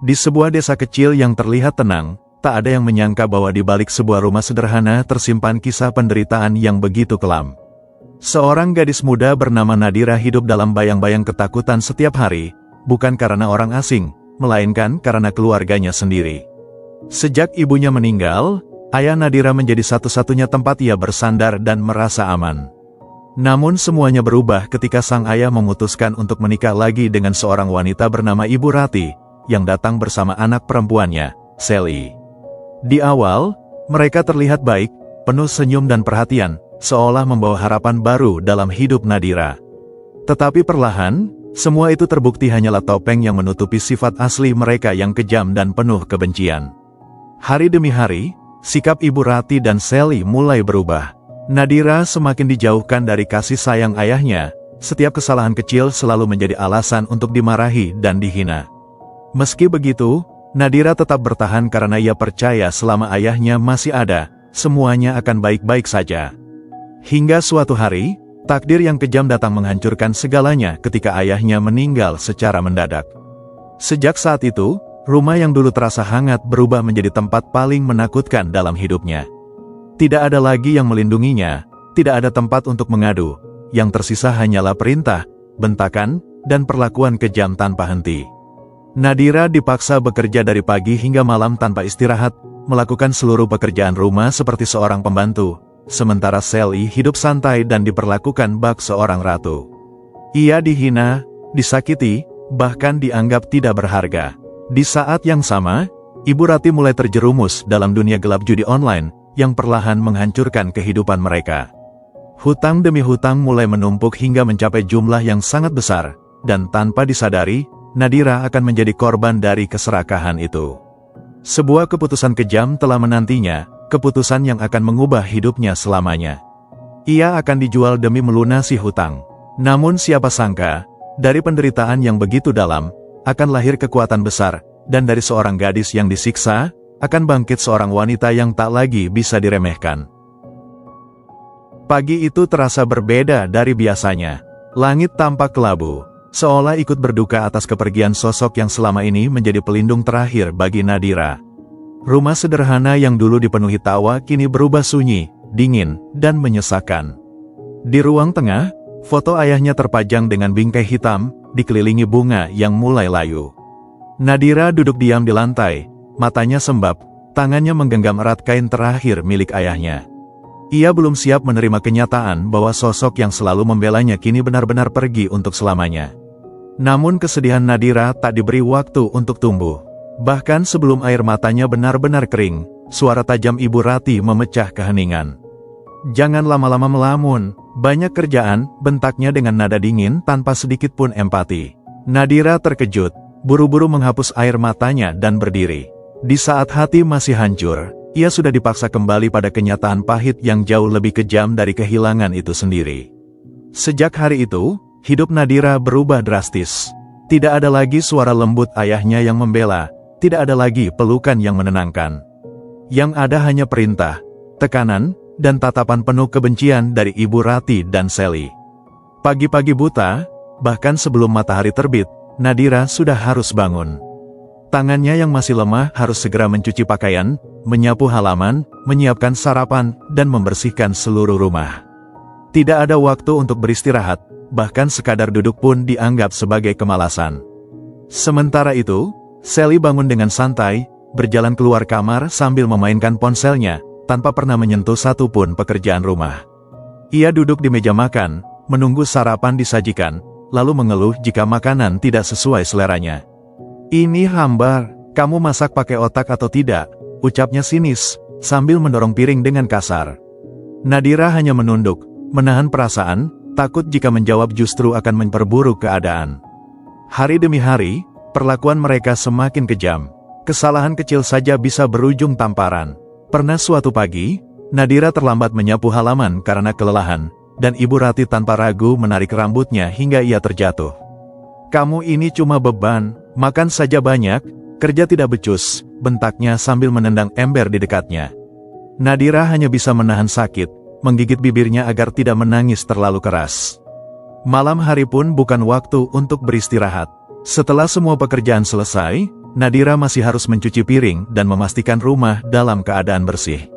Di sebuah desa kecil yang terlihat tenang, tak ada yang menyangka bahwa di balik sebuah rumah sederhana tersimpan kisah penderitaan yang begitu kelam. Seorang gadis muda bernama Nadira hidup dalam bayang-bayang ketakutan setiap hari, bukan karena orang asing, melainkan karena keluarganya sendiri. Sejak ibunya meninggal, ayah Nadira menjadi satu-satunya tempat ia bersandar dan merasa aman. Namun semuanya berubah ketika sang ayah memutuskan untuk menikah lagi dengan seorang wanita bernama Ibu Rati, yang datang bersama anak perempuannya, Sally. Di awal, mereka terlihat baik, penuh senyum dan perhatian, seolah membawa harapan baru dalam hidup Nadira. Tetapi perlahan, semua itu terbukti hanyalah topeng yang menutupi sifat asli mereka yang kejam dan penuh kebencian. Hari demi hari, sikap Ibu Rati dan Sally mulai berubah. Nadira semakin dijauhkan dari kasih sayang ayahnya, setiap kesalahan kecil selalu menjadi alasan untuk dimarahi dan dihina. Meski begitu, Nadira tetap bertahan karena ia percaya selama ayahnya masih ada, semuanya akan baik-baik saja. Hingga suatu hari, takdir yang kejam datang menghancurkan segalanya ketika ayahnya meninggal secara mendadak. Sejak saat itu, rumah yang dulu terasa hangat berubah menjadi tempat paling menakutkan dalam hidupnya. Tidak ada lagi yang melindunginya, tidak ada tempat untuk mengadu, yang tersisa hanyalah perintah, bentakan, dan perlakuan kejam tanpa henti. Nadira dipaksa bekerja dari pagi hingga malam tanpa istirahat, melakukan seluruh pekerjaan rumah seperti seorang pembantu, sementara Sally hidup santai dan diperlakukan bak seorang ratu. Ia dihina, disakiti, bahkan dianggap tidak berharga. Di saat yang sama, Ibu Rati mulai terjerumus dalam dunia gelap judi online, yang perlahan menghancurkan kehidupan mereka. Hutang demi hutang mulai menumpuk hingga mencapai jumlah yang sangat besar, dan tanpa disadari, Nadira akan menjadi korban dari keserakahan itu. Sebuah keputusan kejam telah menantinya, keputusan yang akan mengubah hidupnya selamanya. Ia akan dijual demi melunasi hutang. Namun siapa sangka, dari penderitaan yang begitu dalam, akan lahir kekuatan besar, dan dari seorang gadis yang disiksa, akan bangkit seorang wanita yang tak lagi bisa diremehkan. Pagi itu terasa berbeda dari biasanya. Langit tampak kelabu, seolah ikut berduka atas kepergian sosok yang selama ini menjadi pelindung terakhir bagi Nadira. Rumah sederhana yang dulu dipenuhi tawa kini berubah sunyi, dingin, dan menyesakan. Di ruang tengah, foto ayahnya terpajang dengan bingkai hitam, dikelilingi bunga yang mulai layu. Nadira duduk diam di lantai, matanya sembab, tangannya menggenggam erat kain terakhir milik ayahnya. Ia belum siap menerima kenyataan bahwa sosok yang selalu membelanya kini benar-benar pergi untuk selamanya. Namun kesedihan Nadira tak diberi waktu untuk tumbuh. Bahkan sebelum air matanya benar-benar kering, suara tajam Ibu Rati memecah keheningan. "Jangan lama-lama melamun, banyak kerjaan," bentaknya dengan nada dingin tanpa sedikit pun empati. Nadira terkejut, buru-buru menghapus air matanya dan berdiri. Di saat hati masih hancur, ia sudah dipaksa kembali pada kenyataan pahit yang jauh lebih kejam dari kehilangan itu sendiri. Sejak hari itu, hidup Nadira berubah drastis. Tidak ada lagi suara lembut ayahnya yang membela, tidak ada lagi pelukan yang menenangkan. Yang ada hanya perintah, tekanan, dan tatapan penuh kebencian dari Ibu Rati dan Sally. Pagi-pagi buta, bahkan sebelum matahari terbit, Nadira sudah harus bangun. Tangannya yang masih lemah harus segera mencuci pakaian, menyapu halaman, menyiapkan sarapan, dan membersihkan seluruh rumah. Tidak ada waktu untuk beristirahat, bahkan sekadar duduk pun dianggap sebagai kemalasan. Sementara itu, Sally bangun dengan santai, berjalan keluar kamar sambil memainkan ponselnya, tanpa pernah menyentuh satu pun pekerjaan rumah. Ia duduk di meja makan, menunggu sarapan disajikan, lalu mengeluh jika makanan tidak sesuai seleranya. "Ini hambar, kamu masak pakai otak atau tidak?" ucapnya sinis, sambil mendorong piring dengan kasar. Nadira hanya menunduk, menahan perasaan, takut jika menjawab justru akan memperburuk keadaan. Hari demi hari, perlakuan mereka semakin kejam. Kesalahan kecil saja bisa berujung tamparan. Pernah suatu pagi, Nadira terlambat menyapu halaman karena kelelahan, dan Ibu Rati tanpa ragu menarik rambutnya hingga ia terjatuh. "Kamu ini cuma beban, makan saja banyak, kerja tidak becus," bentaknya sambil menendang ember di dekatnya. Nadira hanya bisa menahan sakit, menggigit bibirnya agar tidak menangis terlalu keras. Malam hari pun bukan waktu untuk beristirahat. Setelah semua pekerjaan selesai, Nadira masih harus mencuci piring dan memastikan rumah dalam keadaan bersih.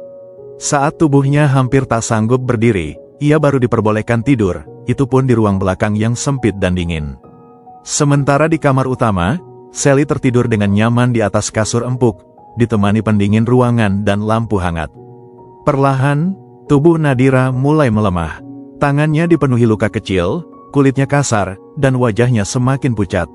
Saat tubuhnya hampir tak sanggup berdiri, ia baru diperbolehkan tidur, itu pun di ruang belakang yang sempit dan dingin. Sementara di kamar utama, Sally tertidur dengan nyaman di atas kasur empuk, ditemani pendingin ruangan dan lampu hangat. Perlahan, tubuh Nadira mulai melemah. Tangannya dipenuhi luka kecil, kulitnya kasar, dan wajahnya semakin pucat.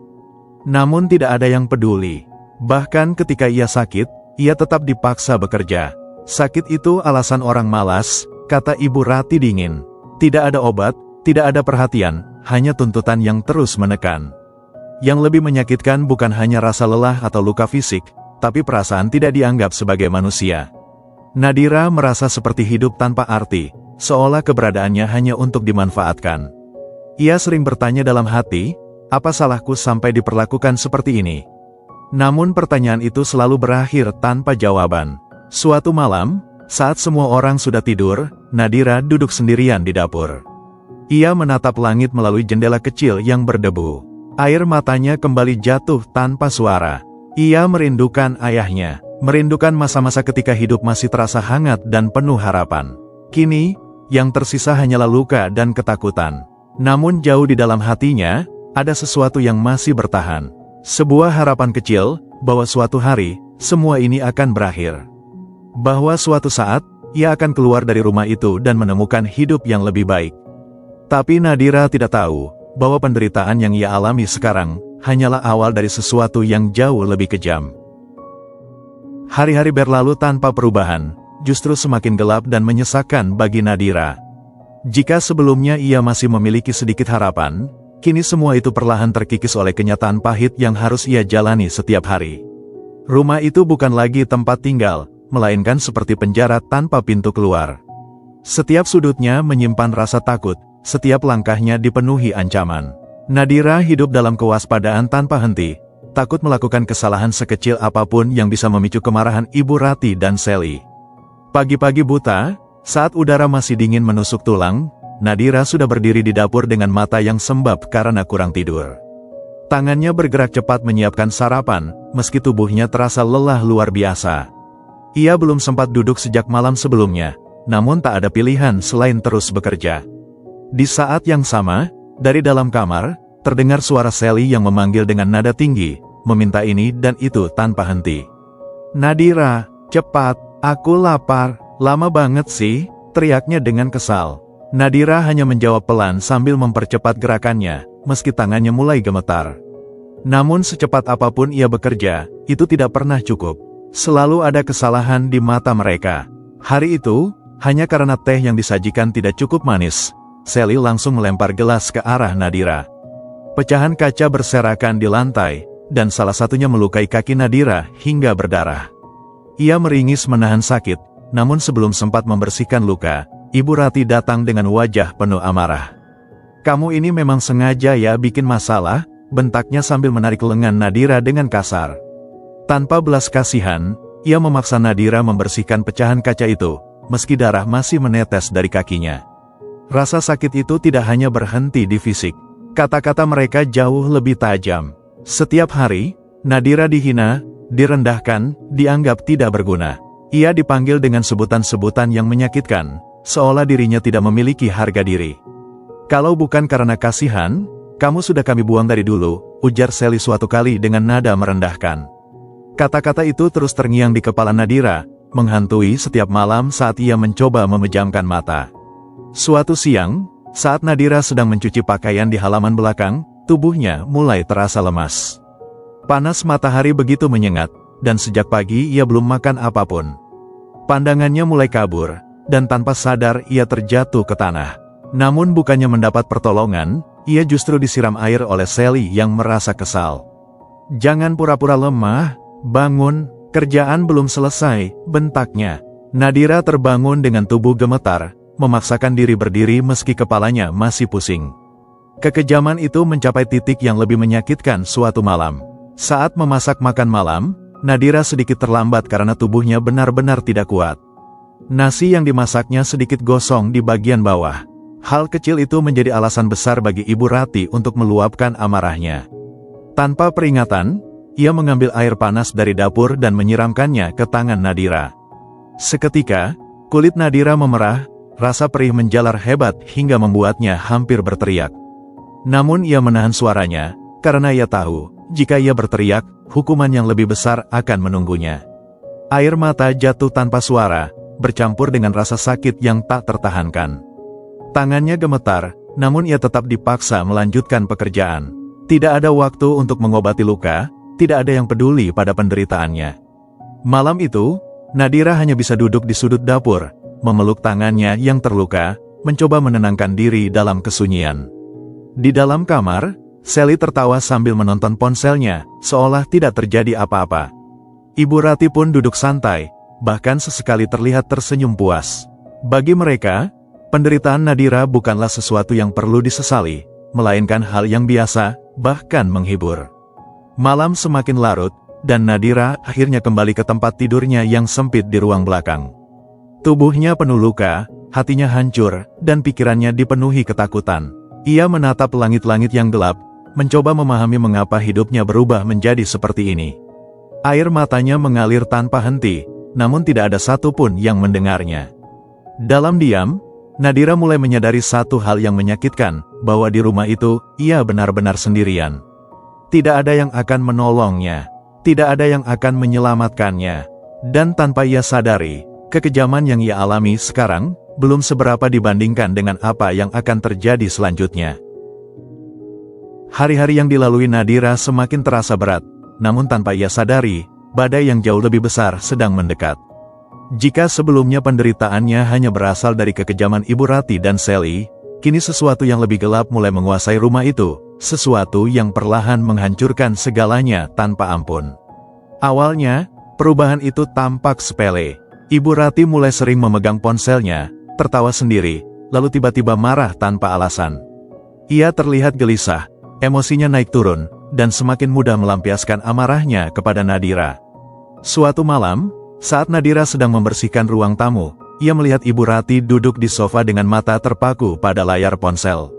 Namun tidak ada yang peduli. Bahkan ketika ia sakit, ia tetap dipaksa bekerja. Sakit itu alasan orang malas, kata Ibu Rati dingin. Tidak ada obat, tidak ada perhatian, hanya tuntutan yang terus menekan. Yang lebih menyakitkan bukan hanya rasa lelah atau luka fisik, tapi perasaan tidak dianggap sebagai manusia. Nadira merasa seperti hidup tanpa arti, seolah keberadaannya hanya untuk dimanfaatkan. Ia sering bertanya dalam hati, apa salahku sampai diperlakukan seperti ini? Namun pertanyaan itu selalu berakhir tanpa jawaban. Suatu malam, saat semua orang sudah tidur, Nadira duduk sendirian di dapur. Ia menatap langit melalui jendela kecil yang berdebu. Air matanya kembali jatuh tanpa suara. Ia merindukan ayahnya, merindukan masa-masa ketika hidup masih terasa hangat dan penuh harapan. Kini, yang tersisa hanyalah luka dan ketakutan. Namun jauh di dalam hatinya, ada sesuatu yang masih bertahan. Sebuah harapan kecil, bahwa suatu hari, semua ini akan berakhir. Bahwa suatu saat, ia akan keluar dari rumah itu dan menemukan hidup yang lebih baik. Tapi Nadira tidak tahu, bahwa penderitaan yang ia alami sekarang, hanyalah awal dari sesuatu yang jauh lebih kejam. Hari-hari berlalu tanpa perubahan, justru semakin gelap dan menyesakkan bagi Nadira. Jika sebelumnya ia masih memiliki sedikit harapan, kini semua itu perlahan terkikis oleh kenyataan pahit yang harus ia jalani setiap hari. Rumah itu bukan lagi tempat tinggal, melainkan seperti penjara tanpa pintu keluar. Setiap sudutnya menyimpan rasa takut, setiap langkahnya dipenuhi ancaman. Nadira hidup dalam kewaspadaan tanpa henti, takut melakukan kesalahan sekecil apapun yang bisa memicu kemarahan Ibu Rati dan Sally. Pagi-pagi buta, saat udara masih dingin menusuk tulang, Nadira sudah berdiri di dapur dengan mata yang sembab karena kurang tidur. Tangannya bergerak cepat menyiapkan sarapan, meski tubuhnya terasa lelah luar biasa. Ia belum sempat duduk sejak malam sebelumnya, namun tak ada pilihan selain terus bekerja. Di saat yang sama, dari dalam kamar, terdengar suara Sally yang memanggil dengan nada tinggi, meminta ini dan itu tanpa henti. "Nadira, cepat, aku lapar, lama banget sih," teriaknya dengan kesal. Nadira hanya menjawab pelan sambil mempercepat gerakannya, meski tangannya mulai gemetar. Namun secepat apapun ia bekerja, itu tidak pernah cukup. Selalu ada kesalahan di mata mereka. Hari itu, hanya karena teh yang disajikan tidak cukup manis, Sally langsung melempar gelas ke arah Nadira. Pecahan kaca berserakan di lantai, dan salah satunya melukai kaki Nadira hingga berdarah. Ia meringis menahan sakit, namun sebelum sempat membersihkan luka, Ibu Rati datang dengan wajah penuh amarah. "Kamu ini memang sengaja ya bikin masalah," bentaknya sambil menarik lengan Nadira dengan kasar. Tanpa belas kasihan, ia memaksa Nadira membersihkan pecahan kaca itu, meski darah masih menetes dari kakinya. Rasa sakit itu tidak hanya berhenti di fisik. Kata-kata mereka jauh lebih tajam. Setiap hari, Nadira dihina, direndahkan, dianggap tidak berguna. Ia dipanggil dengan sebutan-sebutan yang menyakitkan, seolah dirinya tidak memiliki harga diri. "Kalau bukan karena kasihan, kamu sudah kami buang dari dulu," ujar Sally suatu kali dengan nada merendahkan. Kata-kata itu terus terngiang di kepala Nadira, menghantui setiap malam saat ia mencoba memejamkan mata. Suatu siang, saat Nadira sedang mencuci pakaian di halaman belakang, tubuhnya mulai terasa lemas. Panas matahari begitu menyengat, dan sejak pagi ia belum makan apapun. Pandangannya mulai kabur, dan tanpa sadar ia terjatuh ke tanah. Namun bukannya mendapat pertolongan, ia justru disiram air oleh Sally yang merasa kesal. "Jangan pura-pura lemah, bangun, kerjaan belum selesai," bentaknya. Nadira terbangun dengan tubuh gemetar, memaksakan diri berdiri meski kepalanya masih pusing. Kekejaman itu mencapai titik yang lebih menyakitkan suatu malam. Saat memasak makan malam, Nadira sedikit terlambat karena tubuhnya benar-benar tidak kuat. Nasi yang dimasaknya sedikit gosong di bagian bawah. Hal kecil itu menjadi alasan besar bagi Ibu Rati untuk meluapkan amarahnya. Tanpa peringatan, ia mengambil air panas dari dapur dan menyiramkannya ke tangan Nadira. Seketika, kulit Nadira memerah, rasa perih menjalar hebat hingga membuatnya hampir berteriak. Namun ia menahan suaranya, karena ia tahu, jika ia berteriak, hukuman yang lebih besar akan menunggunya. Air mata jatuh tanpa suara, bercampur dengan rasa sakit yang tak tertahankan. Tangannya gemetar, namun ia tetap dipaksa melanjutkan pekerjaan. Tidak ada waktu untuk mengobati luka, tidak ada yang peduli pada penderitaannya. Malam itu, Nadira hanya bisa duduk di sudut dapur, memeluk tangannya yang terluka, mencoba menenangkan diri dalam kesunyian. Di dalam kamar, Sally tertawa sambil menonton ponselnya, seolah tidak terjadi apa-apa. Ibu Rati pun duduk santai, bahkan sesekali terlihat tersenyum puas. Bagi mereka, penderitaan Nadira bukanlah sesuatu yang perlu disesali, melainkan hal yang biasa, bahkan menghibur. Malam semakin larut, dan Nadira akhirnya kembali ke tempat tidurnya yang sempit di ruang belakang. Tubuhnya penuh luka, hatinya hancur, dan pikirannya dipenuhi ketakutan. Ia menatap langit-langit yang gelap, mencoba memahami mengapa hidupnya berubah menjadi seperti ini. Air matanya mengalir tanpa henti, namun tidak ada satupun yang mendengarnya. Dalam diam, Nadira mulai menyadari satu hal yang menyakitkan, bahwa di rumah itu, ia benar-benar sendirian. Tidak ada yang akan menolongnya, tidak ada yang akan menyelamatkannya, dan tanpa ia sadari, kekejaman yang ia alami sekarang, belum seberapa dibandingkan dengan apa yang akan terjadi selanjutnya. Hari-hari yang dilalui Nadira semakin terasa berat, namun tanpa ia sadari, badai yang jauh lebih besar sedang mendekat. Jika sebelumnya penderitaannya hanya berasal dari kekejaman Ibu Rati dan Sally, kini sesuatu yang lebih gelap mulai menguasai rumah itu, sesuatu yang perlahan menghancurkan segalanya tanpa ampun. Awalnya, perubahan itu tampak sepele. Ibu Rati mulai sering memegang ponselnya, tertawa sendiri, lalu tiba-tiba marah tanpa alasan. Ia terlihat gelisah, emosinya naik turun, dan semakin mudah melampiaskan amarahnya kepada Nadira. Suatu malam, saat Nadira sedang membersihkan ruang tamu, ia melihat Ibu Rati duduk di sofa dengan mata terpaku pada layar ponsel.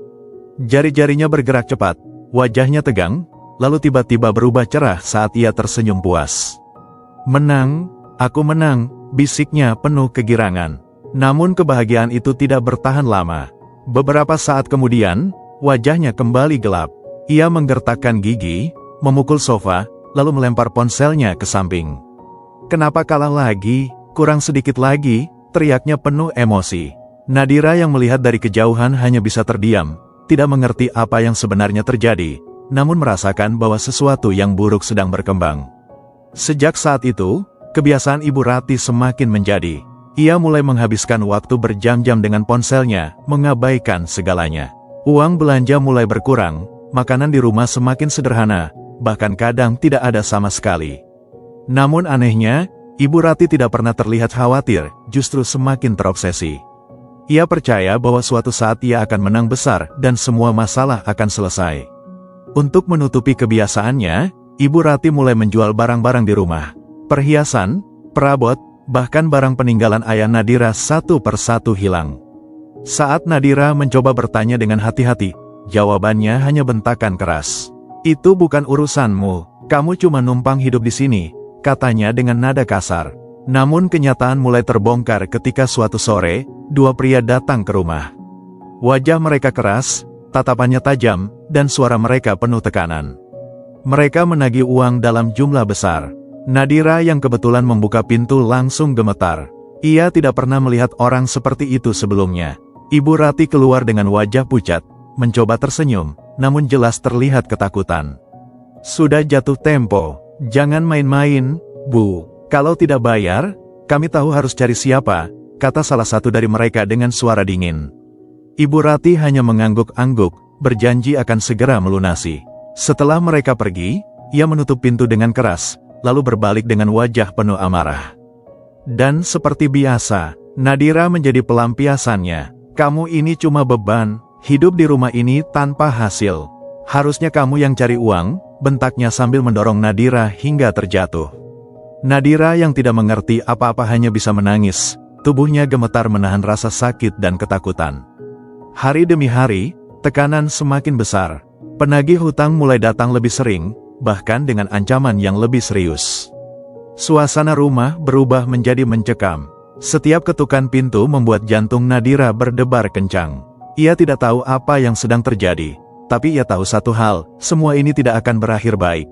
Jari-jarinya bergerak cepat, wajahnya tegang, lalu tiba-tiba berubah cerah saat ia tersenyum puas. "Menang, aku menang," bisiknya penuh kegirangan. Namun kebahagiaan itu tidak bertahan lama. Beberapa saat kemudian, wajahnya kembali gelap. Ia menggertakkan gigi, memukul sofa, lalu melempar ponselnya ke samping. "Kenapa kalah lagi? Kurang sedikit lagi," teriaknya penuh emosi. Nadira yang melihat dari kejauhan hanya bisa terdiam, tidak mengerti apa yang sebenarnya terjadi, namun merasakan bahwa sesuatu yang buruk sedang berkembang. Sejak saat itu, kebiasaan Ibu Rati semakin menjadi. Ia mulai menghabiskan waktu berjam-jam dengan ponselnya, mengabaikan segalanya. Uang belanja mulai berkurang, makanan di rumah semakin sederhana, bahkan kadang tidak ada sama sekali. Namun anehnya, Ibu Rati tidak pernah terlihat khawatir, justru semakin terobsesi. Ia percaya bahwa suatu saat ia akan menang besar dan semua masalah akan selesai. Untuk menutupi kebiasaannya, Ibu Rati mulai menjual barang-barang di rumah. Perhiasan, perabot, bahkan barang peninggalan ayah Nadira satu persatu hilang. Saat Nadira mencoba bertanya dengan hati-hati, jawabannya hanya bentakan keras. "Itu bukan urusanmu, kamu cuma numpang hidup di sini," katanya dengan nada kasar. Namun kenyataan mulai terbongkar ketika suatu sore, dua pria datang ke rumah. Wajah mereka keras, tatapannya tajam, dan suara mereka penuh tekanan. Mereka menagih uang dalam jumlah besar. Nadira yang kebetulan membuka pintu langsung gemetar. Ia tidak pernah melihat orang seperti itu sebelumnya. Ibu Rati keluar dengan wajah pucat, mencoba tersenyum, namun jelas terlihat ketakutan. "Sudah jatuh tempo, jangan main-main, Bu. Kalau tidak bayar, kami tahu harus cari siapa," kata salah satu dari mereka dengan suara dingin. Ibu Rati hanya mengangguk-angguk, berjanji akan segera melunasi. Setelah mereka pergi, ia menutup pintu dengan keras, lalu berbalik dengan wajah penuh amarah. Dan seperti biasa, Nadira menjadi pelampiasannya. "Kamu ini cuma beban, hidup di rumah ini tanpa hasil. Harusnya kamu yang cari uang," bentaknya sambil mendorong Nadira hingga terjatuh. Nadira yang tidak mengerti apa-apa hanya bisa menangis, tubuhnya gemetar menahan rasa sakit dan ketakutan. Hari demi hari, tekanan semakin besar. Penagih hutang mulai datang lebih sering, bahkan dengan ancaman yang lebih serius. Suasana rumah berubah menjadi mencekam. Setiap ketukan pintu membuat jantung Nadira berdebar kencang. Ia tidak tahu apa yang sedang terjadi, tapi ia tahu satu hal, semua ini tidak akan berakhir baik.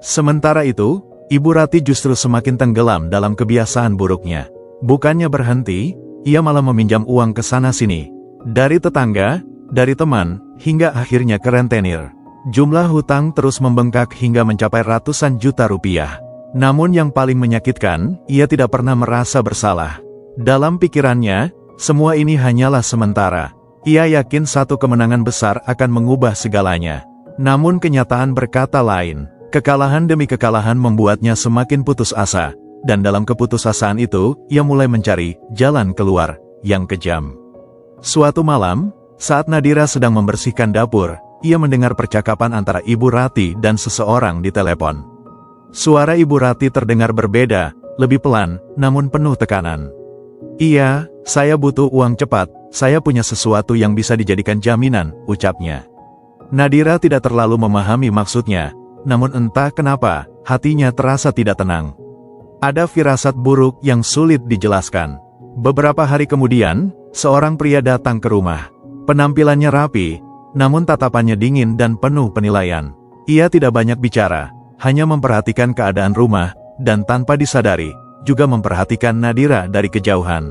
Sementara itu, Ibu Rati justru semakin tenggelam dalam kebiasaan buruknya. Bukannya berhenti, ia malah meminjam uang ke sana-sini. Dari tetangga, dari teman, hingga akhirnya ke rentenir. Jumlah hutang terus membengkak hingga mencapai ratusan juta rupiah. Namun yang paling menyakitkan, ia tidak pernah merasa bersalah. Dalam pikirannya, semua ini hanyalah sementara. Ia yakin satu kemenangan besar akan mengubah segalanya. Namun kenyataan berkata lain. Kekalahan demi kekalahan membuatnya semakin putus asa. Dan dalam keputusasaan itu, ia mulai mencari jalan keluar yang kejam. Suatu malam, saat Nadira sedang membersihkan dapur, ia mendengar percakapan antara Ibu Rati dan seseorang di telepon. Suara Ibu Rati terdengar berbeda, lebih pelan, namun penuh tekanan. "Iya, saya butuh uang cepat, saya punya sesuatu yang bisa dijadikan jaminan," ucapnya. Nadira tidak terlalu memahami maksudnya, namun entah kenapa, hatinya terasa tidak tenang. Ada firasat buruk yang sulit dijelaskan. Beberapa hari kemudian, seorang pria datang ke rumah. Penampilannya rapi, namun tatapannya dingin dan penuh penilaian. Ia tidak banyak bicara, hanya memperhatikan keadaan rumah, dan tanpa disadari, juga memperhatikan Nadira dari kejauhan.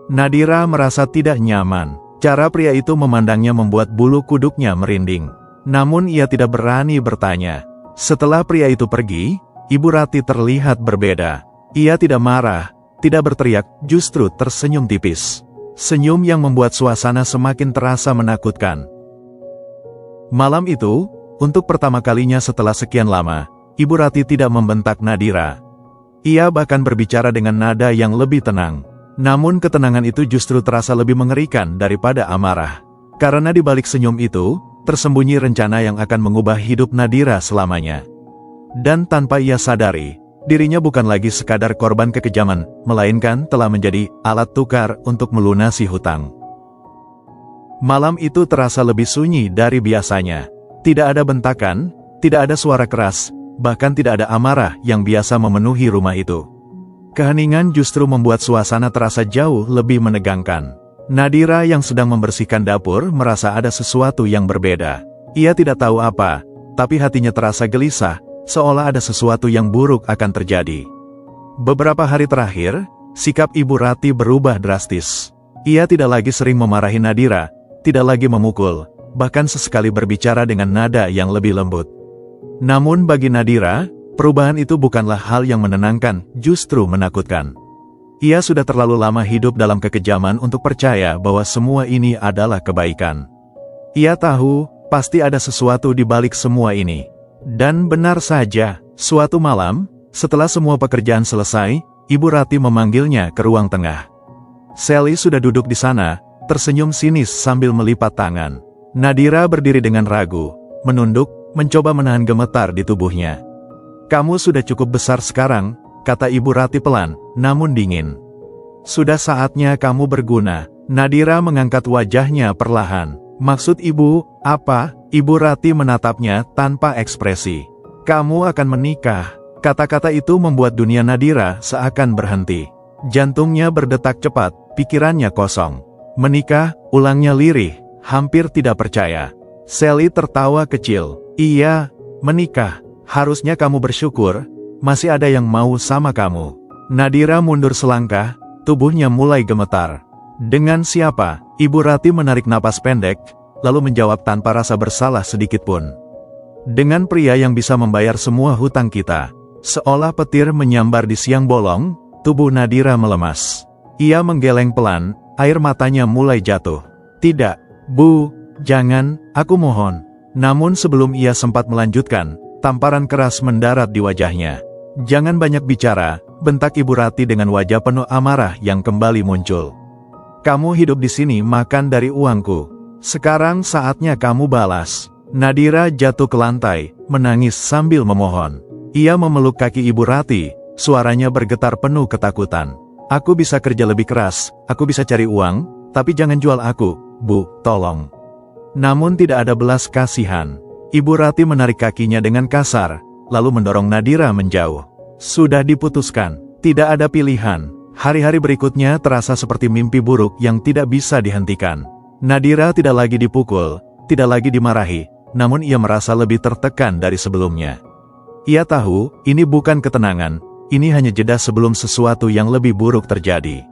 Nadira merasa tidak nyaman. Cara pria itu memandangnya membuat bulu kuduknya merinding. Namun ia tidak berani bertanya. Setelah pria itu pergi, Ibu Rati terlihat berbeda. Ia tidak marah, tidak berteriak, justru tersenyum tipis. Senyum yang membuat suasana semakin terasa menakutkan. Malam itu, untuk pertama kalinya setelah sekian lama, Ibu Rati tidak membentak Nadira. Ia bahkan berbicara dengan nada yang lebih tenang. Namun ketenangan itu justru terasa lebih mengerikan daripada amarah. Karena di balik senyum itu, tersembunyi rencana yang akan mengubah hidup Nadira selamanya. Dan tanpa ia sadari, dirinya bukan lagi sekadar korban kekejaman, melainkan telah menjadi alat tukar untuk melunasi hutang. Malam itu terasa lebih sunyi dari biasanya. Tidak ada bentakan, tidak ada suara keras, bahkan tidak ada amarah yang biasa memenuhi rumah itu. Keheningan justru membuat suasana terasa jauh lebih menegangkan. Nadira yang sedang membersihkan dapur merasa ada sesuatu yang berbeda. Ia tidak tahu apa, tapi hatinya terasa gelisah, seolah ada sesuatu yang buruk akan terjadi. Beberapa hari terakhir, sikap Ibu Rati berubah drastis. Ia tidak lagi sering memarahi Nadira, tidak lagi memukul, bahkan sesekali berbicara dengan nada yang lebih lembut. Namun bagi Nadira, perubahan itu bukanlah hal yang menenangkan, justru menakutkan. Ia sudah terlalu lama hidup dalam kekejaman untuk percaya bahwa semua ini adalah kebaikan. Ia tahu, pasti ada sesuatu di balik semua ini. Dan benar saja, suatu malam, setelah semua pekerjaan selesai, Ibu Rati memanggilnya ke ruang tengah. Sally sudah duduk di sana, tersenyum sinis sambil melipat tangan. Nadira berdiri dengan ragu, menunduk, mencoba menahan gemetar di tubuhnya. "Kamu sudah cukup besar sekarang," kata Ibu Rati pelan, namun dingin. "Sudah saatnya kamu berguna." Nadira mengangkat wajahnya perlahan. "Maksud ibu, apa?" Ibu Rati menatapnya tanpa ekspresi. "Kamu akan menikah." Kata-kata itu membuat dunia Nadira seakan berhenti. Jantungnya berdetak cepat, pikirannya kosong. "Menikah?" ulangnya lirih, hampir tidak percaya. Sally tertawa kecil. "Iya, menikah. Harusnya kamu bersyukur, masih ada yang mau sama kamu." Nadira mundur selangkah, tubuhnya mulai gemetar. "Dengan siapa?" Ibu Rati menarik napas pendek, lalu menjawab tanpa rasa bersalah sedikit pun. "Dengan pria yang bisa membayar semua hutang kita." Seolah petir menyambar di siang bolong, tubuh Nadira melemas. Ia menggeleng pelan, air matanya mulai jatuh. "Tidak, Bu, jangan, aku mohon." Namun sebelum ia sempat melanjutkan, tamparan keras mendarat di wajahnya. "Jangan banyak bicara," bentak Ibu Rati dengan wajah penuh amarah yang kembali muncul. "Kamu hidup di sini makan dari uangku. Sekarang saatnya kamu balas." Nadira jatuh ke lantai, menangis sambil memohon. Ia memeluk kaki Ibu Rati, suaranya bergetar penuh ketakutan. "Aku bisa kerja lebih keras, aku bisa cari uang, tapi jangan jual aku, Bu, tolong." Namun tidak ada belas kasihan. Ibu Rati menarik kakinya dengan kasar, lalu mendorong Nadira menjauh. Sudah diputuskan, tidak ada pilihan. Hari-hari berikutnya terasa seperti mimpi buruk yang tidak bisa dihentikan. Nadira tidak lagi dipukul, tidak lagi dimarahi, namun ia merasa lebih tertekan dari sebelumnya. Ia tahu, ini bukan ketenangan, ini hanya jeda sebelum sesuatu yang lebih buruk terjadi.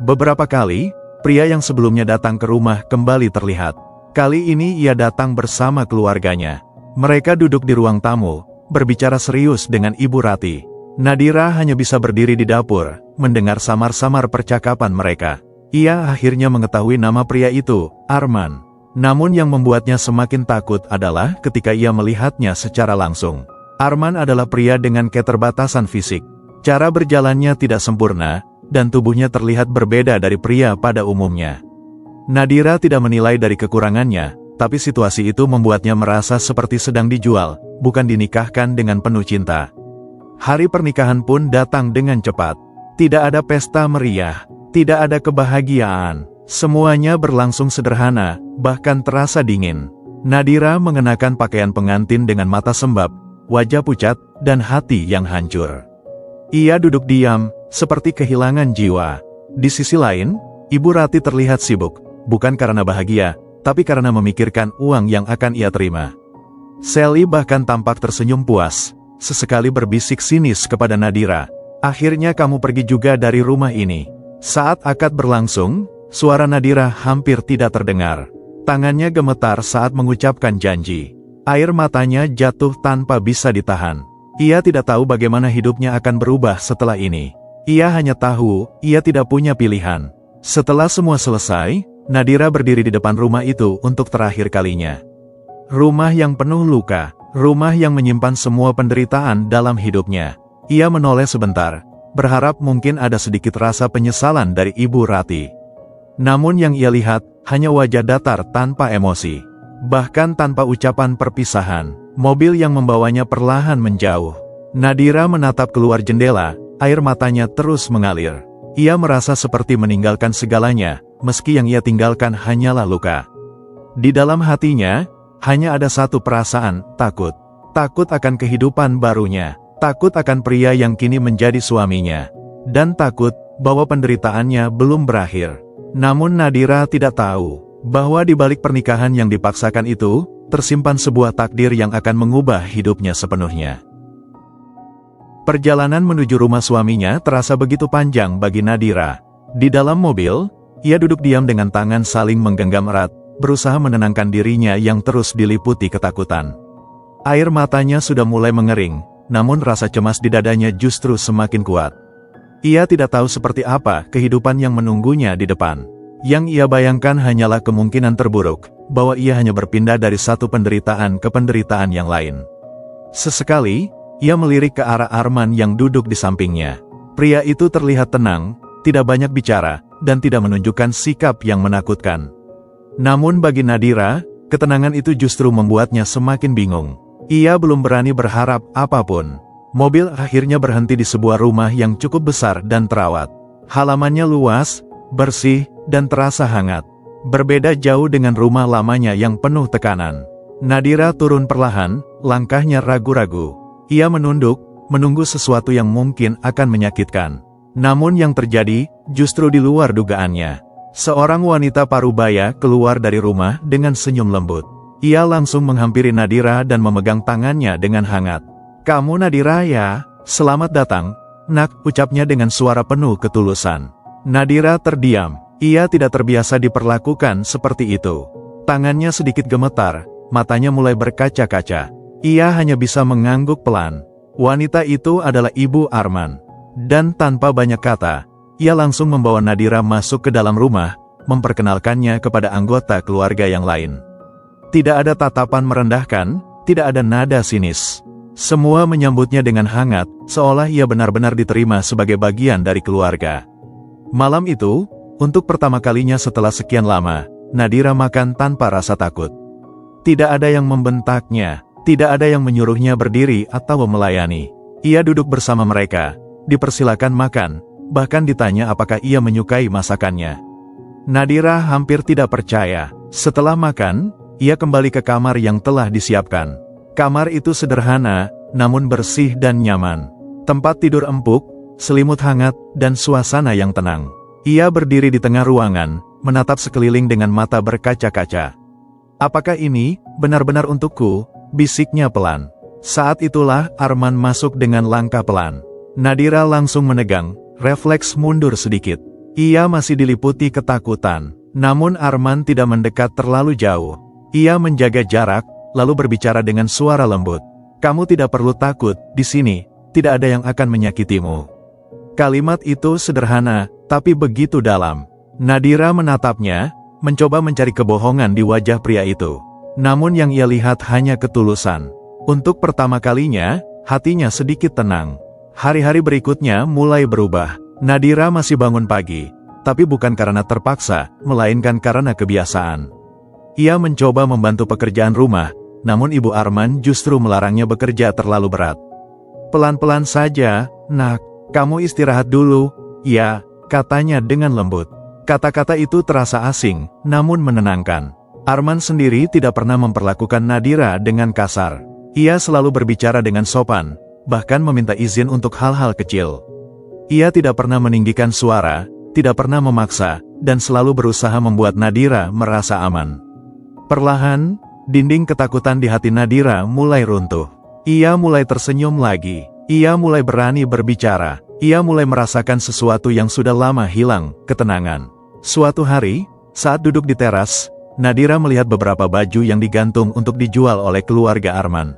Beberapa kali, pria yang sebelumnya datang ke rumah kembali terlihat. Kali ini ia datang bersama keluarganya. Mereka duduk di ruang tamu, berbicara serius dengan Ibu Rati. Nadira hanya bisa berdiri di dapur, mendengar samar-samar percakapan mereka. Ia akhirnya mengetahui nama pria itu, Arman. Namun yang membuatnya semakin takut adalah ketika ia melihatnya secara langsung. Arman adalah pria dengan keterbatasan fisik. Cara berjalannya tidak sempurna, dan tubuhnya terlihat berbeda dari pria pada umumnya. Nadira tidak menilai dari kekurangannya, tapi situasi itu membuatnya merasa seperti sedang dijual, bukan dinikahkan dengan penuh cinta. Hari pernikahan pun datang dengan cepat. Tidak ada pesta meriah, tidak ada kebahagiaan. Semuanya berlangsung sederhana, bahkan terasa dingin. Nadira mengenakan pakaian pengantin dengan mata sembab, wajah pucat, dan hati yang hancur. Ia duduk diam, seperti kehilangan jiwa. Di sisi lain, Ibu Rati terlihat sibuk. Bukan karena bahagia, tapi karena memikirkan uang yang akan ia terima. Sally bahkan tampak tersenyum puas, sesekali berbisik sinis kepada Nadira. Akhirnya kamu pergi juga dari rumah ini. Saat akad berlangsung, suara Nadira hampir tidak terdengar. Tangannya gemetar saat mengucapkan janji. Air matanya jatuh tanpa bisa ditahan. Ia tidak tahu bagaimana hidupnya akan berubah setelah ini. Ia hanya tahu, ia tidak punya pilihan. Setelah semua selesai, Nadira berdiri di depan rumah itu untuk terakhir kalinya. Rumah yang penuh luka, rumah yang menyimpan semua penderitaan dalam hidupnya. Ia menoleh sebentar, berharap mungkin ada sedikit rasa penyesalan dari Ibu Rati. Namun yang ia lihat, hanya wajah datar tanpa emosi. Bahkan tanpa ucapan perpisahan, mobil yang membawanya perlahan menjauh. Nadira menatap keluar jendela, air matanya terus mengalir. Ia merasa seperti meninggalkan segalanya, meski yang ia tinggalkan hanyalah luka. Di dalam hatinya, hanya ada satu perasaan, takut. Takut akan kehidupan barunya, takut akan pria yang kini menjadi suaminya, dan takut bahwa penderitaannya belum berakhir. Namun Nadira tidak tahu, bahwa di balik pernikahan yang dipaksakan itu, tersimpan sebuah takdir yang akan mengubah hidupnya sepenuhnya. Perjalanan menuju rumah suaminya terasa begitu panjang bagi Nadira. Di dalam mobil, ia duduk diam dengan tangan saling menggenggam erat, berusaha menenangkan dirinya yang terus diliputi ketakutan. Air matanya sudah mulai mengering, namun rasa cemas di dadanya justru semakin kuat. Ia tidak tahu seperti apa kehidupan yang menunggunya di depan. Yang ia bayangkan hanyalah kemungkinan terburuk, bahwa ia hanya berpindah dari satu penderitaan ke penderitaan yang lain. Sesekali, ia melirik ke arah Arman yang duduk di sampingnya. Pria itu terlihat tenang, tidak banyak bicara, dan tidak menunjukkan sikap yang menakutkan. Namun bagi Nadira, ketenangan itu justru membuatnya semakin bingung. Ia belum berani berharap apapun. Mobil akhirnya berhenti di sebuah rumah yang cukup besar dan terawat. Halamannya luas, bersih, dan terasa hangat. Berbeda jauh dengan rumah lamanya yang penuh tekanan. Nadira turun perlahan, langkahnya ragu-ragu. Ia menunduk, menunggu sesuatu yang mungkin akan menyakitkan. Namun yang terjadi, justru di luar dugaannya. Seorang wanita parubaya keluar dari rumah dengan senyum lembut. Ia langsung menghampiri Nadira dan memegang tangannya dengan hangat. "Kamu Nadira ya? Selamat datang, nak," ucapnya dengan suara penuh ketulusan. Nadira terdiam, ia tidak terbiasa diperlakukan seperti itu. Tangannya sedikit gemetar, matanya mulai berkaca-kaca. Ia hanya bisa mengangguk pelan. Wanita itu adalah Ibu Arman. Dan tanpa banyak kata, ia langsung membawa Nadira masuk ke dalam rumah, memperkenalkannya kepada anggota keluarga yang lain. Tidak ada tatapan merendahkan, tidak ada nada sinis. Semua menyambutnya dengan hangat, seolah ia benar-benar diterima sebagai bagian dari keluarga. Malam itu, untuk pertama kalinya setelah sekian lama, Nadira makan tanpa rasa takut. Tidak ada yang membentaknya. Tidak ada yang menyuruhnya berdiri atau melayani. Ia duduk bersama mereka, dipersilakan makan, bahkan ditanya apakah ia menyukai masakannya. Nadira hampir tidak percaya. Setelah makan, ia kembali ke kamar yang telah disiapkan. Kamar itu sederhana, namun bersih dan nyaman. Tempat tidur empuk, selimut hangat, dan suasana yang tenang. Ia berdiri di tengah ruangan, menatap sekeliling dengan mata berkaca-kaca. "Apakah ini benar-benar untukku?" bisiknya pelan. Saat itulah Arman masuk dengan langkah pelan. Nadira langsung menegang, refleks mundur sedikit. Ia masih diliputi ketakutan. Namun Arman tidak mendekat terlalu jauh. Ia menjaga jarak, lalu berbicara dengan suara lembut. "Kamu tidak perlu takut, di sini tidak ada yang akan menyakitimu." Kalimat itu sederhana, tapi begitu dalam. Nadira menatapnya, mencoba mencari kebohongan di wajah pria itu. Namun yang ia lihat hanya ketulusan. Untuk pertama kalinya, hatinya sedikit tenang. Hari-hari berikutnya mulai berubah. Nadira masih bangun pagi, tapi bukan karena terpaksa, melainkan karena kebiasaan. Ia mencoba membantu pekerjaan rumah, namun Ibu Arman justru melarangnya bekerja terlalu berat. "Pelan-pelan saja, Nak, kamu istirahat dulu." "Ya," katanya dengan lembut. Kata-kata itu terasa asing, namun menenangkan. Arman sendiri tidak pernah memperlakukan Nadira dengan kasar. Ia selalu berbicara dengan sopan, bahkan meminta izin untuk hal-hal kecil. Ia tidak pernah meninggikan suara, tidak pernah memaksa, dan selalu berusaha membuat Nadira merasa aman. Perlahan, dinding ketakutan di hati Nadira mulai runtuh. Ia mulai tersenyum lagi. Ia mulai berani berbicara. Ia mulai merasakan sesuatu yang sudah lama hilang, ketenangan. Suatu hari, saat duduk di teras, Nadira melihat beberapa baju yang digantung untuk dijual oleh keluarga Arman.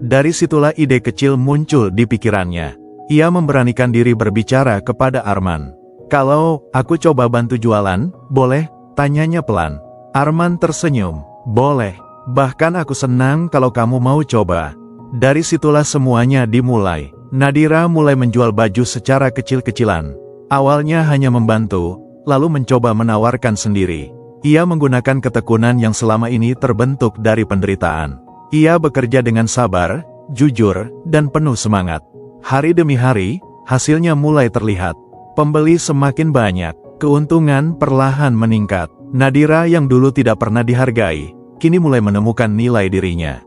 Dari situlah ide kecil muncul di pikirannya. Ia memberanikan diri berbicara kepada Arman. "Kalau aku coba bantu jualan, boleh?" tanyanya pelan. Arman tersenyum. "Boleh. Bahkan aku senang kalau kamu mau coba." Dari situlah semuanya dimulai. Nadira mulai menjual baju secara kecil-kecilan. Awalnya hanya membantu, lalu mencoba menawarkan sendiri. Ia menggunakan ketekunan yang selama ini terbentuk dari penderitaan. Ia bekerja dengan sabar, jujur, dan penuh semangat. Hari demi hari, hasilnya mulai terlihat. Pembeli semakin banyak, keuntungan perlahan meningkat. Nadira yang dulu tidak pernah dihargai, kini mulai menemukan nilai dirinya.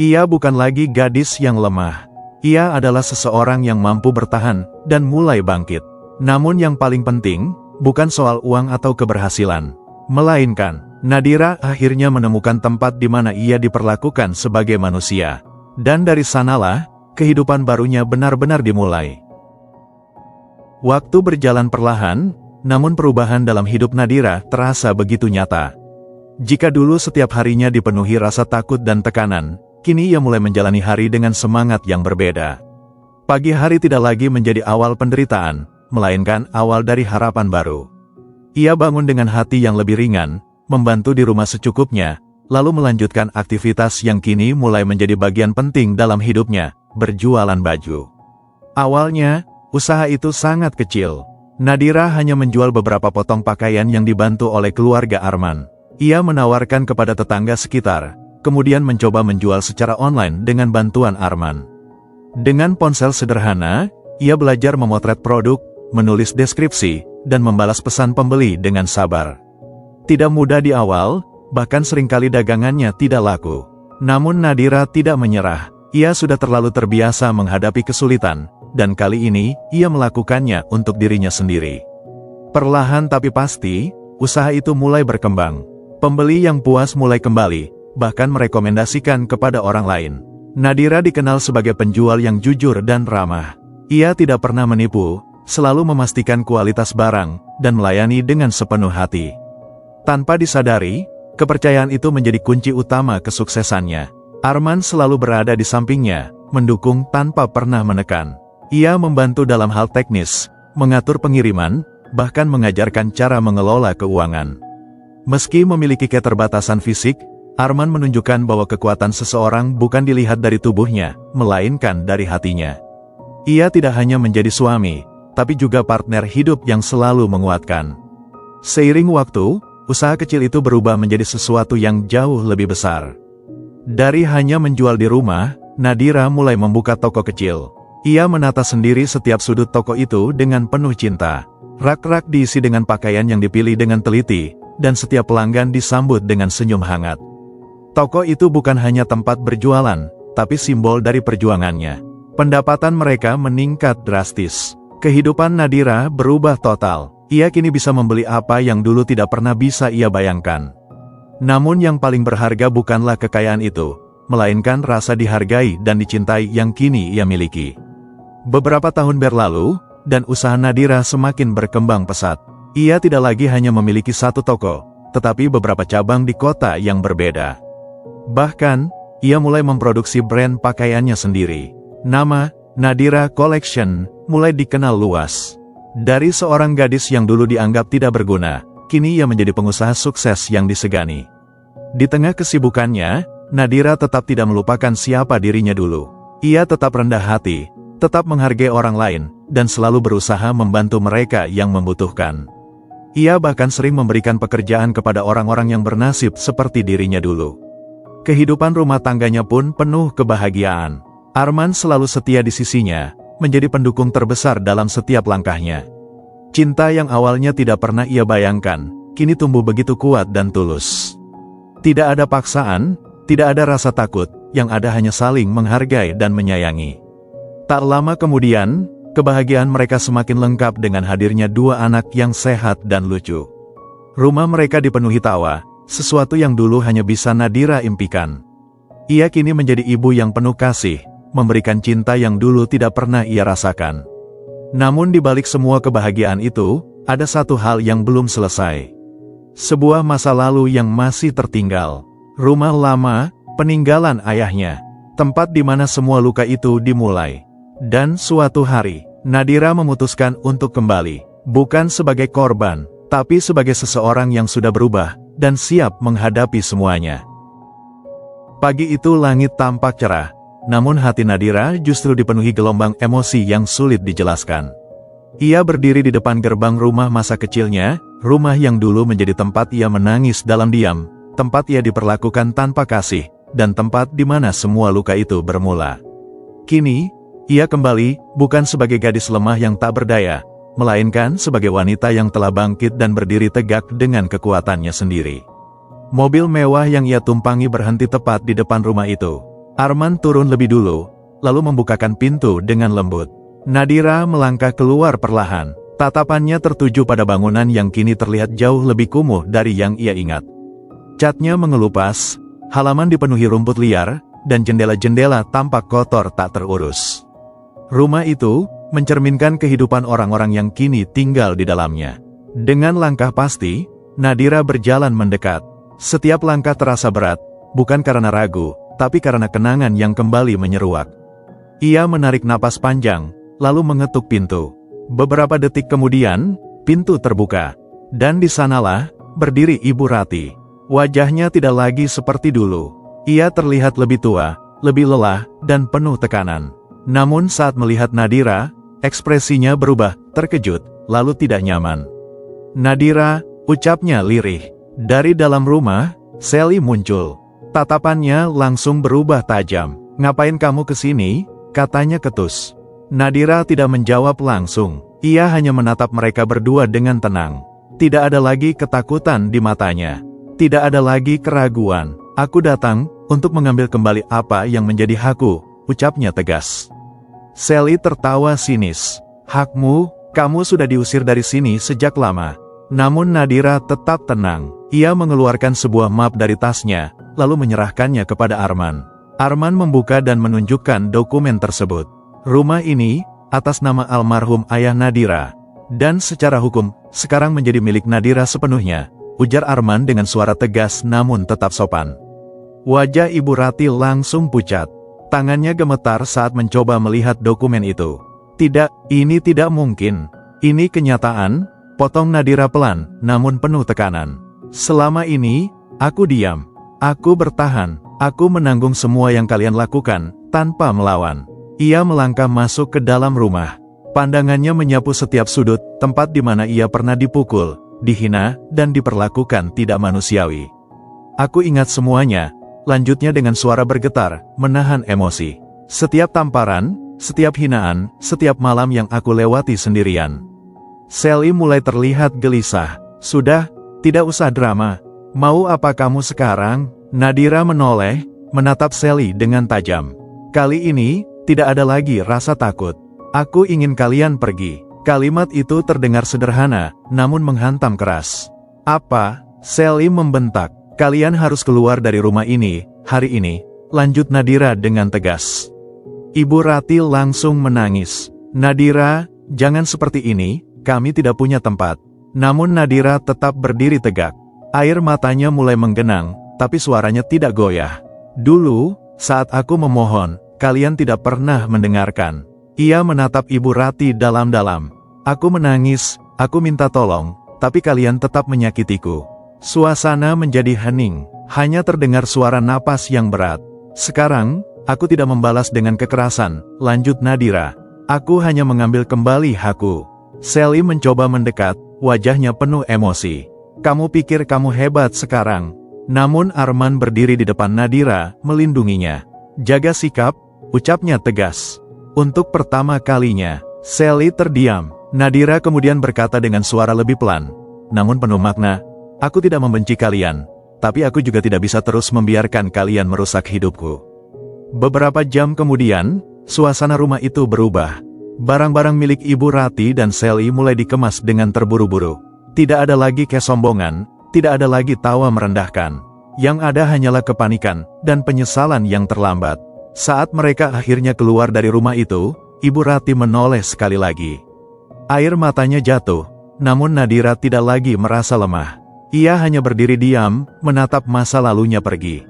Ia bukan lagi gadis yang lemah. Ia adalah seseorang yang mampu bertahan dan mulai bangkit. Namun yang paling penting, bukan soal uang atau keberhasilan, melainkan Nadira akhirnya menemukan tempat di mana ia diperlakukan sebagai manusia. Dan dari sanalah, kehidupan barunya benar-benar dimulai. Waktu berjalan perlahan, namun perubahan dalam hidup Nadira terasa begitu nyata. Jika dulu setiap harinya dipenuhi rasa takut dan tekanan, kini ia mulai menjalani hari dengan semangat yang berbeda. Pagi hari tidak lagi menjadi awal penderitaan, melainkan awal dari harapan baru. Ia bangun dengan hati yang lebih ringan, membantu di rumah secukupnya, lalu melanjutkan aktivitas yang kini mulai menjadi bagian penting dalam hidupnya, berjualan baju. Awalnya, usaha itu sangat kecil. Nadira hanya menjual beberapa potong pakaian yang dibantu oleh keluarga Arman. Ia menawarkan kepada tetangga sekitar, kemudian mencoba menjual secara online dengan bantuan Arman. Dengan ponsel sederhana, ia belajar memotret produk, menulis deskripsi, dan membalas pesan pembeli dengan sabar. Tidak mudah di awal, bahkan seringkali dagangannya tidak laku. Namun Nadira tidak menyerah. Ia sudah terlalu terbiasa menghadapi kesulitan, dan kali ini, ia melakukannya untuk dirinya sendiri. Perlahan tapi pasti, usaha itu mulai berkembang. Pembeli yang puas mulai kembali, bahkan merekomendasikan kepada orang lain. Nadira dikenal sebagai penjual yang jujur dan ramah. Ia tidak pernah menipu, selalu memastikan kualitas barang, dan melayani dengan sepenuh hati. Tanpa disadari, kepercayaan itu menjadi kunci utama kesuksesannya. Arman selalu berada di sampingnya, mendukung tanpa pernah menekan. Ia membantu dalam hal teknis, mengatur pengiriman, bahkan mengajarkan cara mengelola keuangan. Meski memiliki keterbatasan fisik, Arman menunjukkan bahwa kekuatan seseorang bukan dilihat dari tubuhnya, melainkan dari hatinya. Ia tidak hanya menjadi suami, tapi juga partner hidup yang selalu menguatkan. Seiring waktu, usaha kecil itu berubah menjadi sesuatu yang jauh lebih besar. Dari hanya menjual di rumah, Nadira mulai membuka toko kecil. Ia menata sendiri setiap sudut toko itu dengan penuh cinta. Rak-rak diisi dengan pakaian yang dipilih dengan teliti, dan setiap pelanggan disambut dengan senyum hangat. Toko itu bukan hanya tempat berjualan, tapi simbol dari perjuangannya. Pendapatan mereka meningkat drastis. Kehidupan Nadira berubah total. Ia kini bisa membeli apa yang dulu tidak pernah bisa ia bayangkan. Namun yang paling berharga bukanlah kekayaan itu, melainkan rasa dihargai dan dicintai yang kini ia miliki. Beberapa tahun berlalu, dan usaha Nadira semakin berkembang pesat. Ia tidak lagi hanya memiliki satu toko, tetapi beberapa cabang di kota yang berbeda. Bahkan, ia mulai memproduksi brand pakaiannya sendiri. Nama, Nadira Collection, mulai dikenal luas. Dari seorang gadis yang dulu dianggap tidak berguna, kini ia menjadi pengusaha sukses yang disegani. Di tengah kesibukannya, Nadira tetap tidak melupakan siapa dirinya dulu. Ia tetap rendah hati, tetap menghargai orang lain, dan selalu berusaha membantu mereka yang membutuhkan. Ia bahkan sering memberikan pekerjaan kepada orang-orang yang bernasib seperti dirinya dulu. Kehidupan rumah tangganya pun penuh kebahagiaan. Arman selalu setia di sisinya, menjadi pendukung terbesar dalam setiap langkahnya. Cinta yang awalnya tidak pernah ia bayangkan, kini tumbuh begitu kuat dan tulus. Tidak ada paksaan, tidak ada rasa takut, yang ada hanya saling menghargai dan menyayangi. Tak lama kemudian, kebahagiaan mereka semakin lengkap dengan hadirnya dua anak yang sehat dan lucu. Rumah mereka dipenuhi tawa, sesuatu yang dulu hanya bisa Nadira impikan. Ia kini menjadi ibu yang penuh kasih, memberikan cinta yang dulu tidak pernah ia rasakan. Namun di balik semua kebahagiaan itu, ada satu hal yang belum selesai. Sebuah masa lalu yang masih tertinggal. Rumah lama, peninggalan ayahnya. Tempat di mana semua luka itu dimulai. Dan suatu hari, Nadira memutuskan untuk kembali, bukan sebagai korban, tapi sebagai seseorang yang sudah berubah, dan siap menghadapi semuanya. Pagi itu langit tampak cerah, namun hati Nadira justru dipenuhi gelombang emosi yang sulit dijelaskan. Ia berdiri di depan gerbang rumah masa kecilnya, rumah yang dulu menjadi tempat ia menangis dalam diam, tempat ia diperlakukan tanpa kasih, dan tempat di mana semua luka itu bermula. Kini, ia kembali, bukan sebagai gadis lemah yang tak berdaya, melainkan sebagai wanita yang telah bangkit dan berdiri tegak dengan kekuatannya sendiri. Mobil mewah yang ia tumpangi berhenti tepat di depan rumah itu. Arman turun lebih dulu, lalu membukakan pintu dengan lembut. Nadira melangkah keluar perlahan, tatapannya tertuju pada bangunan yang kini terlihat jauh lebih kumuh dari yang ia ingat. Catnya mengelupas, halaman dipenuhi rumput liar, dan jendela-jendela tampak kotor tak terurus. Rumah itu mencerminkan kehidupan orang-orang yang kini tinggal di dalamnya. Dengan langkah pasti, Nadira berjalan mendekat. Setiap langkah terasa berat, bukan karena ragu, tapi karena kenangan yang kembali menyeruak. Ia menarik napas panjang, lalu mengetuk pintu. Beberapa detik kemudian, pintu terbuka. Dan di sanalah, berdiri Ibu Rati. Wajahnya tidak lagi seperti dulu. Ia terlihat lebih tua, lebih lelah, dan penuh tekanan. Namun saat melihat Nadira, ekspresinya berubah, terkejut, lalu tidak nyaman. "Nadira," ucapnya lirih. Dari dalam rumah, Sally muncul. Tatapannya langsung berubah tajam. "Ngapain kamu kesini?" katanya ketus. Nadira tidak menjawab langsung. Ia hanya menatap mereka berdua dengan tenang. Tidak ada lagi ketakutan di matanya. Tidak ada lagi keraguan. "Aku datang untuk mengambil kembali apa yang menjadi hakku," ucapnya tegas. Sally tertawa sinis. "Hakmu? Kamu sudah diusir dari sini sejak lama." Namun Nadira tetap tenang. Ia mengeluarkan sebuah map dari tasnya, lalu menyerahkannya kepada Arman. Arman membuka dan menunjukkan dokumen tersebut. Rumah ini, atas nama almarhum ayah Nadira, dan secara hukum, sekarang menjadi milik Nadira sepenuhnya, ujar Arman dengan suara tegas namun tetap sopan. Wajah Ibu Rati langsung pucat. Tangannya gemetar saat mencoba melihat dokumen itu. "Tidak, ini tidak mungkin. Ini kenyataan," potong Nadira pelan, namun penuh tekanan. "Selama ini, aku diam. Aku bertahan. Aku menanggung semua yang kalian lakukan, tanpa melawan." Ia melangkah masuk ke dalam rumah. Pandangannya menyapu setiap sudut, tempat di mana ia pernah dipukul, dihina, dan diperlakukan tidak manusiawi. "Aku ingat semuanya," lanjutnya dengan suara bergetar, menahan emosi. "Setiap tamparan, setiap hinaan, setiap malam yang aku lewati sendirian." Sally mulai terlihat gelisah. "Sudah, tidak usah drama. Mau apa kamu sekarang?" Nadira menoleh, menatap Sally dengan tajam. Kali ini, tidak ada lagi rasa takut. Aku ingin kalian pergi. Kalimat itu terdengar sederhana, namun menghantam keras. Apa? Sally membentak. Kalian harus keluar dari rumah ini, hari ini, lanjut Nadira dengan tegas. Ibu Rati langsung menangis. Nadira, jangan seperti ini, kami tidak punya tempat. Namun Nadira tetap berdiri tegak. Air matanya mulai menggenang, tapi suaranya tidak goyah. Dulu, saat aku memohon, kalian tidak pernah mendengarkan. Ia menatap Ibu Rati dalam-dalam. Aku menangis, aku minta tolong, tapi kalian tetap menyakitiku. Suasana menjadi hening, hanya terdengar suara napas yang berat. Sekarang, aku tidak membalas dengan kekerasan, lanjut Nadira. Aku hanya mengambil kembali hakku. Sally mencoba mendekat, wajahnya penuh emosi. Kamu pikir kamu hebat sekarang. Namun Arman berdiri di depan Nadira, melindunginya. Jaga sikap, ucapnya tegas. Untuk pertama kalinya, Sally terdiam. Nadira kemudian berkata dengan suara lebih pelan, namun penuh makna, aku tidak membenci kalian, tapi aku juga tidak bisa terus membiarkan kalian merusak hidupku. Beberapa jam kemudian, suasana rumah itu berubah. Barang-barang milik Ibu Rati dan Sally mulai dikemas dengan terburu-buru. Tidak ada lagi kesombongan, tidak ada lagi tawa merendahkan. Yang ada hanyalah kepanikan dan penyesalan yang terlambat. Saat mereka akhirnya keluar dari rumah itu, Ibu Rati menoleh sekali lagi. Air matanya jatuh, namun Nadira tidak lagi merasa lemah. Ia hanya berdiri diam, menatap masa lalunya pergi.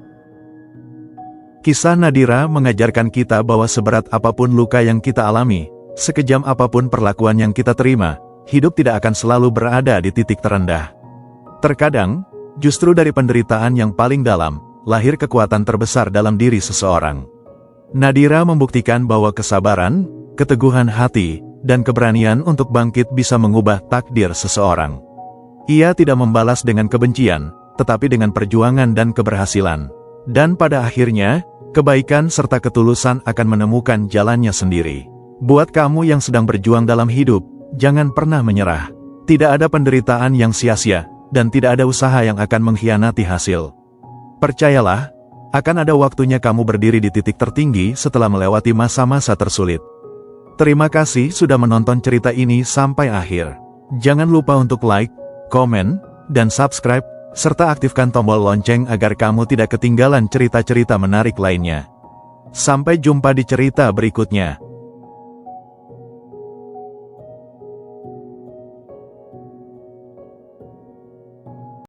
Kisah Nadira mengajarkan kita bahwa seberat apapun luka yang kita alami, sekejam apapun perlakuan yang kita terima, hidup tidak akan selalu berada di titik terendah. Terkadang, justru dari penderitaan yang paling dalam, lahir kekuatan terbesar dalam diri seseorang. Nadira membuktikan bahwa kesabaran, keteguhan hati, dan keberanian untuk bangkit bisa mengubah takdir seseorang. Ia tidak membalas dengan kebencian, tetapi dengan perjuangan dan keberhasilan. Dan pada akhirnya, kebaikan serta ketulusan akan menemukan jalannya sendiri. Buat kamu yang sedang berjuang dalam hidup, jangan pernah menyerah. Tidak ada penderitaan yang sia-sia, dan tidak ada usaha yang akan mengkhianati hasil. Percayalah, akan ada waktunya kamu berdiri di titik tertinggi setelah melewati masa-masa tersulit. Terima kasih sudah menonton cerita ini sampai akhir. Jangan lupa untuk like, komen, dan subscribe, serta aktifkan tombol lonceng agar kamu tidak ketinggalan cerita-cerita menarik lainnya. Sampai jumpa di cerita berikutnya.